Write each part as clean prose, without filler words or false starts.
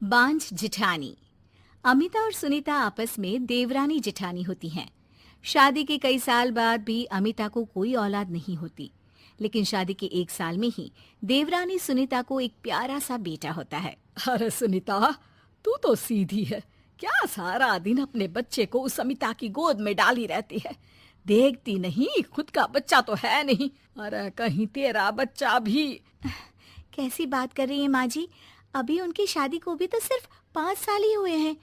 बांझ जिठानी। अमिता और सुनीता आपस में देवरानी जिठानी होती हैं। शादी के कई साल बाद भी अमिता को कोई औलाद नहीं होती, लेकिन शादी के 1 साल में ही देवरानी सुनीता को एक प्यारा सा बेटा होता है। अरे सुनीता, तू तो सीधी है। क्या सारा दिन अपने बच्चे को उस अमिता की गोद में डाली रहती है? देखती नहीं, खुद का बच्चा तो है नहीं। अरे कहीं तेरा बच्चा भी। कैसी बात कर रही है माँ जी? अभी उनकी शादी को भी तो सिर्फ 5 साल ही हुए हैं।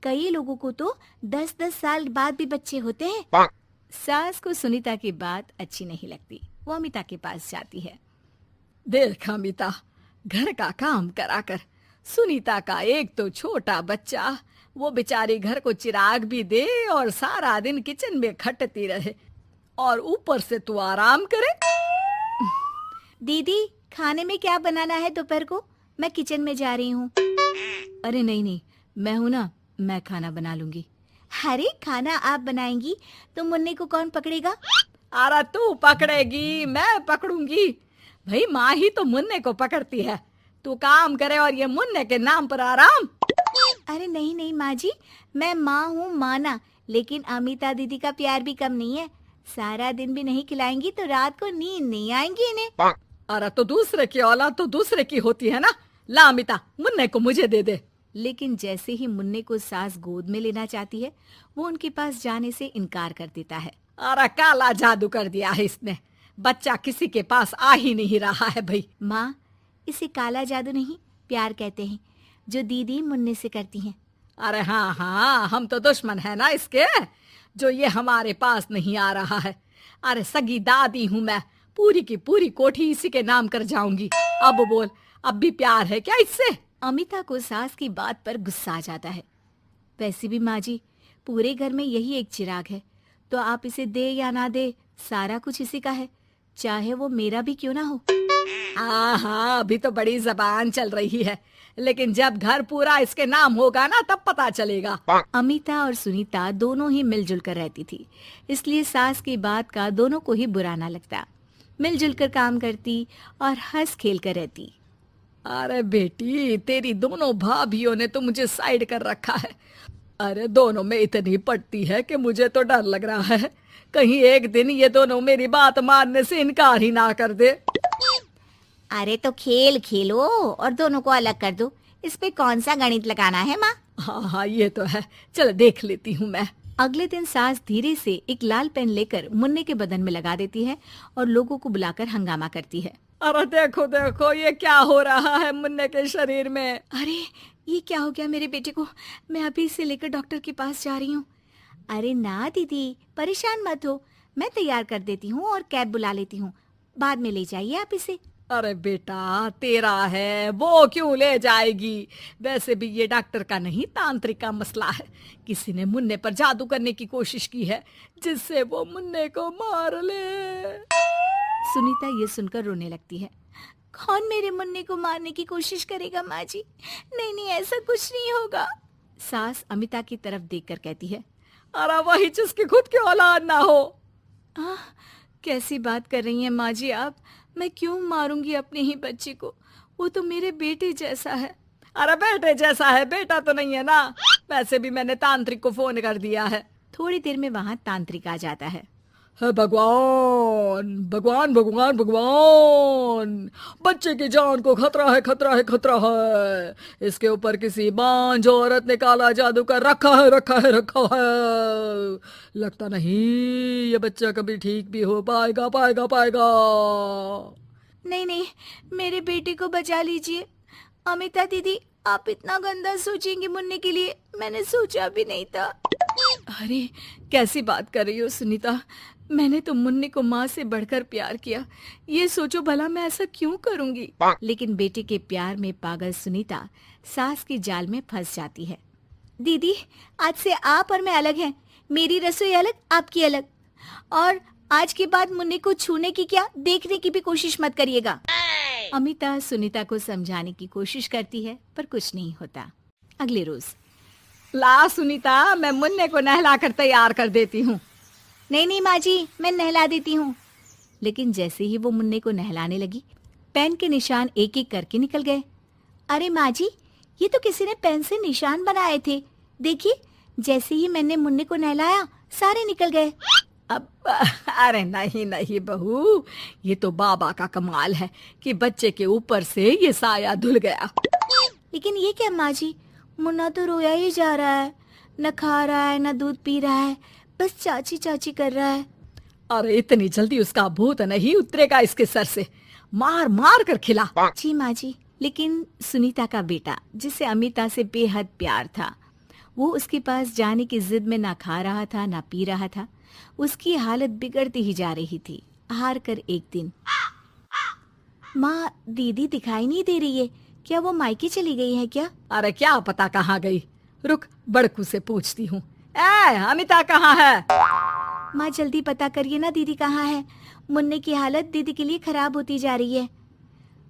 कई लोगों को तो 10-10 साल बाद भी बच्चे होते हैं। सास को सुनीता की बात अच्छी नहीं लगती। वो अमिता के पास जाती है। देख अमिता, घर का काम करा कर। सुनीता का एक तो छोटा बच्चा, वो बेचारी घर को चिराग भी दे और सारा दिन किचन में खटती रहे, और ऊपर से तू आराम करे। दीदी, खाने में क्या बनाना है दोपहर को? मैं किचन में जा रही हूँ। अरे नहीं नहीं, मैं हूँ ना, मैं खाना बना लूंगी। अरे खाना आप बनाएंगी तो मुन्ने को कौन पकड़ेगा? अरे तू पकड़ेगी, मैं पकड़ूंगी। भाई माँ ही तो मुन्ने को पकड़ती है। तू काम करे और ये मुन्ने के नाम पर आराम। अरे नहीं नहीं माँ जी, मैं माँ हूँ माना, लेकिन अमिता दीदी का प्यार भी कम नहीं है। सारा दिन भी नहीं खिलाएंगी तो रात को नींद नहीं आएंगी इन्हें। अरे तो दूसरे की औलाद तो दूसरे की होती है ना। ला अमिता, मुन्ने को मुझे दे दे। लेकिन जैसे ही मुन्ने को सास गोद में लेना चाहती है, वो उनके पास जाने से इनकार कर देता है। अरे काला जादू कर दिया है इसने। बच्चा किसी के पास आ ही नहीं रहा है भाई। माँ, इसे काला जादू नहीं, प्यार कहते हैं, जो दीदी मुन्ने से करती हैं। अरे हाँ हाँ, हम तो दुश्मन है ना इसके, जो ये हमारे पास नहीं आ रहा है। अरे सगी दादी हूँ मैं, पूरी की पूरी कोठी इसी के नाम कर जाऊंगी। अब बोल, अब भी प्यार है क्या इससे? अमिता को सास की बात पर गुस्सा आ जाता है। वैसे भी माँ जी, पूरे घर में यही एक चिराग है, तो आप इसे दे या ना दे, सारा कुछ इसी का है, चाहे वो मेरा भी क्यों ना हो। हाँ हाँ, अभी तो बड़ी जबान चल रही है, लेकिन जब घर पूरा इसके नाम होगा ना, तब पता चलेगा। अमिता और सुनीता दोनों ही मिलजुल कर रहती थी, इसलिए सास की बात का दोनों को ही बुरा ना लगता। मिलजुल कर काम करती और हंस खेल कर रहती। अरे बेटी, तेरी दोनों भाभियों ने तो मुझे साइड कर रखा है। अरे दोनों में इतनी पड़ती है कि मुझे तो डर लग रहा है, कहीं एक दिन ये दोनों मेरी बात मानने से इनकार ही ना कर दे। अरे तो खेल खेलो और दोनों को अलग कर दो, इस पे कौन सा गणित लगाना है माँ? हाँ हाँ, ये तो है, चल देख लेती हूँ मैं। अगले दिन सास धीरे से एक लाल पेन लेकर मुन्ने के बदन में लगा देती है और लोगों को बुलाकर हंगामा करती है। अरे देखो देखो, ये क्या हो रहा है मुन्ने के शरीर में? अरे ये क्या हो गया मेरे बेटे को? मैं अभी इसे लेकर डॉक्टर के पास जा रही हूँ। अरे ना दीदी, परेशान मत हो, मैं तैयार कर देती हूँ और कैब बुला लेती हूँ, बाद में ले जाइए आप इसे। अरे बेटा, तेरा है, वो क्यों ले जाएगी? वैसे भी ये डॉक्टर का नहीं, तांत्रिक का मसला है। किसी ने मुन्ने पर जादू करने की कोशिश की है, जिससे वो मुन्ने को मार ले। सुनीता ये सुनकर रोने लगती है। कौन मेरे मुन्ने को मारने की कोशिश करेगा माँ जी? नहीं नहीं, ऐसा कुछ नहीं होगा। सास अमिता की तरफ देखकर कहती है। अरे वही जिसकी खुद की औलाद ना हो। कैसी बात कर रही हैं माँ जी आप? मैं क्यों मारूंगी अपने ही बच्चे को? वो तो मेरे बेटे जैसा है। अरे बेटे जैसा है, बेटा तो नहीं है ना। वैसे भी मैंने तांत्रिक को फोन कर दिया है। थोड़ी देर में वहाँ तांत्रिक आ जाता है। भगवान भगवान भगवान भगवान, बच्चे की जान को खतरा है, खतरा है, खतरा है। इसके ऊपर किसी बांझ औरत ने काला जादू कर रखा है, रखा है, रखा है। लगता नहीं ये बच्चा कभी ठीक भी हो पाएगा, पाएगा, पाएगा। नहीं नहीं, मेरे बेटे को बचा लीजिए। अमिता दीदी, आप इतना गंदा सोचेंगे मुन्ने के लिए, मैंने सोचा भी नहीं था। अरे कैसी बात कर रही हो सुनीता? मैंने तो मुन्ने को माँ से बढ़कर प्यार किया, ये सोचो भला मैं ऐसा क्यों करूंगी? लेकिन बेटे के प्यार में पागल सुनीता सास की जाल में फंस जाती है। दीदी, आज से आप और मैं अलग हैं, मेरी रसोई अलग, आपकी अलग, और आज के बाद मुन्ने को छूने की क्या, देखने की भी कोशिश मत करिएगा। अमिता सुनीता को समझाने की कोशिश करती है, पर कुछ नहीं होता। अगले रोज। ला सुनीता, मैं मुन्ने को नहला कर तैयार कर देती हूँ। नहीं नहीं माँ जी, मैं नहला देती हूँ। लेकिन जैसे ही वो मुन्ने को नहलाने लगी, पेन के निशान एक एक करके निकल गए। अरे माँ जी, ये तो किसी ने पेन से निशान बनाए थे। देखिए, जैसे ही मैंने मुन्ने को नहलाया सारे निकल गए। अब अरे नहीं नहीं बहू, ये तो बाबा का कमाल है कि बच्चे के ऊपर से ये साया धुल गया। लेकिन ये क्या माँ जी, मुन्ना तो रोया ही जा रहा है, न खा रहा है न दूध पी रहा है, बस चाची चाची कर रहा है। अरे इतनी जल्दी उसका भूत नहीं उतरेगा इसके सर से, मार मार कर खिला। जी माँ जी। लेकिन सुनीता का बेटा, जिसे अमिता से बेहद प्यार था, वो उसके पास जाने की जिद में ना खा रहा था ना पी रहा था। उसकी हालत बिगड़ती ही जा रही थी। हार कर एक दिन, माँ दीदी दिखाई नहीं दे रही है, क्या वो मायके चली गई है क्या? अरे क्या पता कहाँ गई, रुक बड़कू से पूछती हूँ। ए अमिता कहाँ है? माँ जल्दी पता करिए ना, दीदी कहाँ है? मुन्ने की हालत दीदी के लिए खराब होती जा रही है।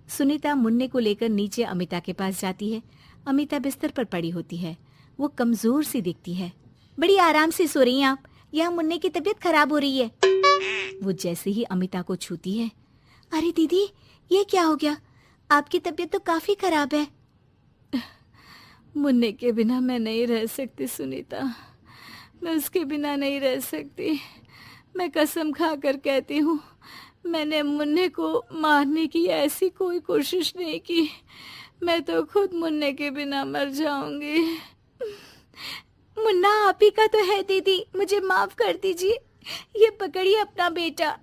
सुनीता मुन्ने को लेकर नीचे अमिता के पास जाती है। अमिता बिस्तर पर पड़ी होती है। वो कमजोर सी दिखती है। बड़ी आराम से सो रही हैं आप, यहाँ मुन्ने की तबीयत खराब हो रही है। वो जैसे ही अमिता को छूती है, अरे दीदी ये क्या हो गया? आपकी तबीयत तो काफी खराब है। मुन्ने के बिना मैं नहीं रह सकती सुनीता, मैं उसके बिना नहीं रह सकती। मैं कसम खा कर कहती हूँ, मैंने मुन्ने को मारने की ऐसी कोई कोशिश नहीं की। मैं तो खुद मुन्ने के बिना मर जाऊंगी। मुन्ना आप ही का तो है दीदी, मुझे माफ कर दीजिए। ये पकड़िए अपना बेटा,